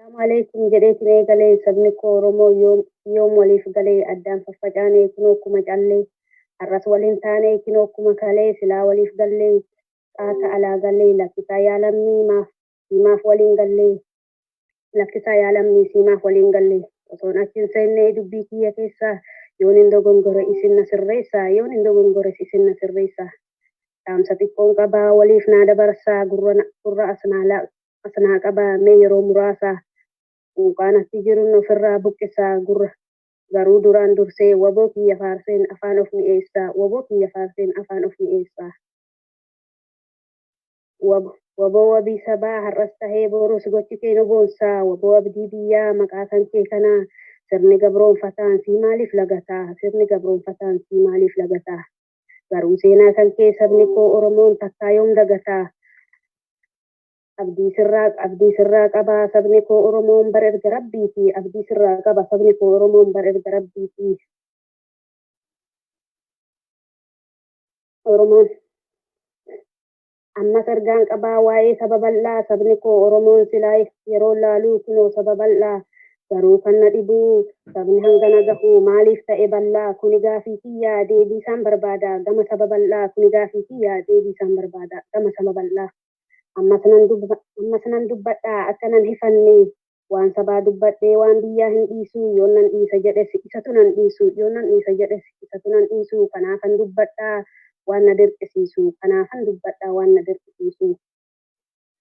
Assalamualaikum jedheetiin eegalee sabni koo Oromoo yoom waliif galee addaan faffacaanee kunoo akkuma callee har'as waliin taanee kunoo akkuma kalee silaa waliif gallee xaata alaa gallee lakkisaa yaalamni maaf waliin gallee lakkisaa yaalamni maaf waliin gallee osoon achiin seennee dubbii kiyya keessaa yoon hin dogongore isin na sirreessaa yoon hin dogongore isin na sirreessaa dhaamsa xiqqoon qabaa waliif naa dabarsaa gurra asnaa qabaa mee yeroo muraasaa Uqaanatti jiruun ofirraa buqqisaa gurra garuu duraan dursee waboo kiyya faarseen afaan of mi'eessaa waboo kiyya faarseen afaan of mi'eessaa waboo wabii sabaa har'as tahee boorus gochi kee nu boonsaa waboo abdii biyyaa maqaa kan kee kanaa sirni gabroonfataan sii maaliif lagataa sirni gabroonfataan sii maaliif lagataa garuu seenaa kan kee sabni koo Oromoon takkaa yoom dagataa abdii sirraa qaba sabni koo Oromoon bara erga rabbiiti abdii sirraa qaba sabni koo Oromoon bara erga rabbiiti Oromoon ammas ergaan qabaa waa'ee saba bal'aa sabni koo Oromoon silaa yeroo laaluu kunoo saba bal'aa garuu kan na dhibuu sabni hangana gahu maaliif ta'e bal'aa kuni gaafii kiyyaa deebii isaan barbaada gama saba bal'aa kuni gaafii kiyyaa deebii isaan barbaada gama saba bal'aa ammas nan dubbadhaa akka nan hifanne waan sabaa dubbadhee waan biyyaa hin dhiisu yoon nan dhiisa jedhes isatu nan dhiisu yoon nan dhiisa jedhes isatu nan dhiisu kanaafan dubbadhaa waan na dirqisiisu kanaafan dubbadhaa waan na dirqisiisu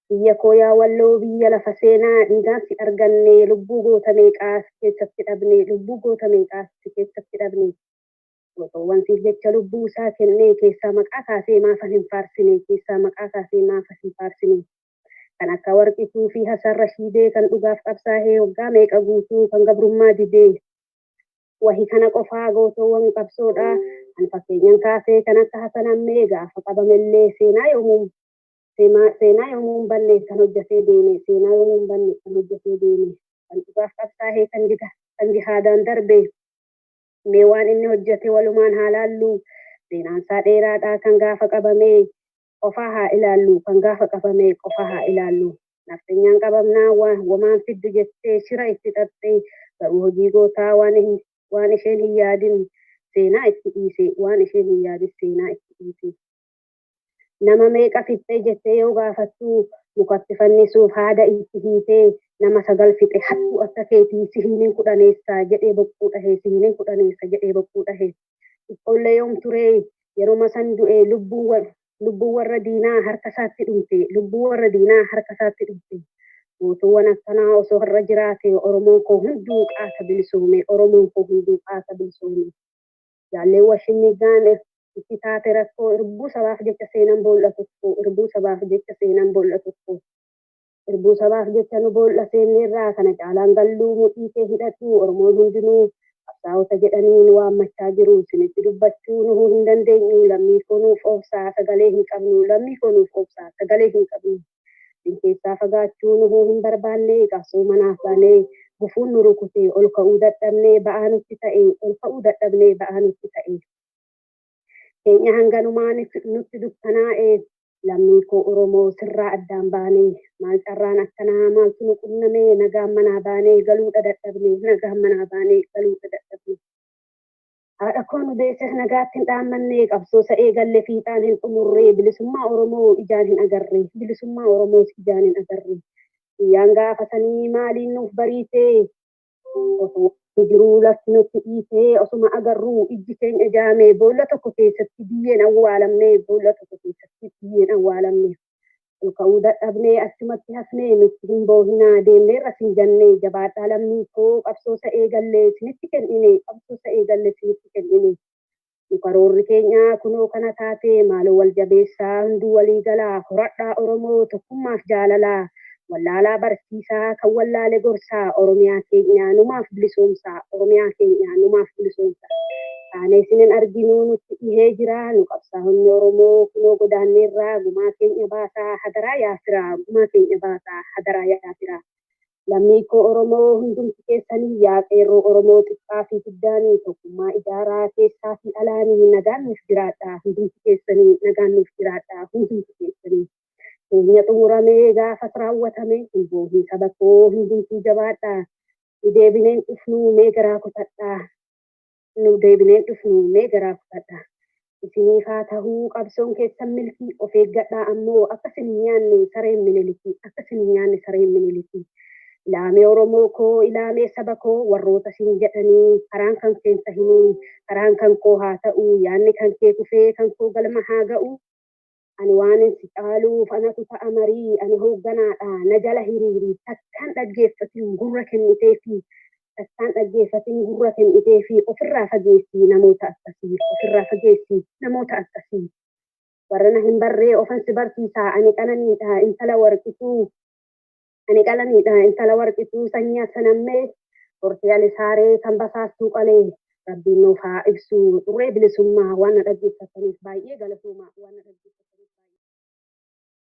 biyya koo yaa walloo biyya lafa seenaa dhiigaansi arganne lubbuu goota meeqaas keessatti dhabne lubbuu goota meeqaas keessatti dhabne Gotoowwan siif jecha lubbuu isaa kennee keessaa maqaa kaasee maafan hin faarsine keessaa maqaa kaasee maafan hin faarsine kan akka warqituu fi Hasan Rashiidee kan dhugaaf qabsaa'ee waggaa meeqa guutuu kan gabrummaa didee wahii kana qofaa gotoowwan qabsoodhaa kan fakkeenyan kaasee kan akka Hasan Ammee gaafa qabamellee seenaa yoomuu hin banne kan hojjetee deeme seenaa yoomuu hin banne kan hojjetee deeme kan dhugaaf qabsaa'ee kan jihaadaan darbe mee waan inni hojjete walumaan haa laallu seenaansaa dheeraadhaa kan gaafa qabamee qofaa haa ilaallu kan gaafa qabamee qofaa haa ilaallu nafxenyaan qabamnaa wamaan fiddu jettee shira itti xaxxee garuu hojii gootaa waan isheen hin yaadin seenaa itti dhiise waan isheen hin yaadin seenaa itti dhiise nama meeqa fixxee jettee yoo gaafattu mukatti fannisuuf haada itti hiitee nama sagal fixe hattuu akka keetii sihiiniin kudhaneessaa jedhee boqquu dhahee sihiiniin kudhaneessa jedhee boqquu dhahee xiqqoollee yoom turee yeruma san du'e lubbuu warra diinaa harka isaatti dhumte lubbuu warra diinaa harka isaatti dhumte gootuuwwan akkanaa osoo har'a jiraate Oromoon koo hunduu qaasa bilisoome Oromoon koo hunduu qaasa bilisoome jaallee washinni gaane itti taate rakkoo irbuu sabaaf jecha seenan boolla tokko irbuu sabaaf jecha seenan boolla tokko irbuu sabaaf jecha nu boolla seenneerraa kana caalaan galluu mudhii kee hidhatu Oromoon hundinuu qabsaa'ota jedhanii nu waammachaa jiru isinitti dubbachuu nuhuu hin dandeenyu lammii koo nuuf obsaa sagalee hin qabnu lammii koo nuuf obsaa sagalee hin qabnu isin keessaa fagaachuu nuhuu hin barbaanne qabsoo manaaf baanee gufuun nu rukutee ol ka'uu dadhabnee ba'aa nutti ta'e ol ka'uu dadhabnee ba'aa nutti ta'e keenya hanganumaa nutti dukkanaa'e lammii koo Oromoo sirraa addaan baanee maal carraan akkanaa maaltu nu qunnamee nagaan manaa baanee galuudha dadhabne nagaan manaa baanee galuudha dadhabne haadha koo nu deesse nagaatti hin dhaammanne qabsoo sa'ee galle fiixaan hin xumurree bilisummaa Oromoo ijaan hin agarre bilisummaa Oromoos ijaan hin agarre guyyaan gaafatanii maaliin nuuf bariitee osoo jiruu lafti nutti dhiitee osuma agarruu ijji keenya jaamee boolla tokko keessatti biyyeen awwaalamne boolla tokko keessatti biyyeen awwaalamne ol ka'uu dadhabnee achumatti hafnee nutti hin boohinaa deemnee rasin jannee jabaadhaa lammii koo qabsoo sa'ee gallee isinitti kennine qabsoo sa'ee gallee isinitti kennine nu karoorri keenyaa kunoo kana taate maaloo wal jabeessaa hunduu walii galaa horadhaa Oromoo tokkummaaf jaalalaa wallaalaa barsiisaa kan wallaale gorsaa Oromiyaa keenya numaaf bilisoomsaa Oromiyaa keenya numaaf bilisoomsaa taanee isinin arginuu nutti dhihee jira nu qabsaa'onni Oromoo kunoo godaanneerraa gumaa keenya baasaa hadaraa yaafiraa gumaa keenya baasaa hadaraa yaafiraa lammii koo Oromoo hundumti keessanii yaa qeerroo Oromoo xiqqaa fi guddaanii tokkummaa ijaaraa keessaa fi alaanii nagaan nuuf jiraadhaa hundumti keessanii nagaan nuuf jiraadhaa hundumti keessanii keenya xumuramee gaafa raawwatame hinboohii saba koo hundumtuu jabaadhaa. Deebineen dhufnu mee garaa kutadhaa. Nu deebineen dhufnu mee garaa kutadhaa. Isiniif haa ta'uu qabsoon keessan milkii of eeggadhaa ammoo akka isin nyaanne sareen minilikii akka isin nyaanne sareen minilikii. Ilaamee Oromoo koo ilaamee saba koo warroota isin jedhanii karaan kan keessa himuu karaan kan koo haa ta'uu yaanni kan kee kufee kan koo galma haa ga'u. Ani waan si caaluuf anatu ta'a marii ani hoogganaadha na jala hiriirii takkaan dhaggeeffatiin gurra kenniteefi takkaan dhaggeeffatiin gurra kenniteefi ofirraa fageessii namoota akkasii ofirraa fageessii namoota akkasii. Warra na hin barree ofan si barsiisaa ani qananiidha intala warqituu ani qalaniidha intala warqituu sanyaa sanammee hortee alisaaree kan basaastuu qalee rabbiin nuuf haa ibsu xurree bilisummaa waan na dhaggeeffataniif baay'ee galatoomaa waan na dhaggeeffataniif.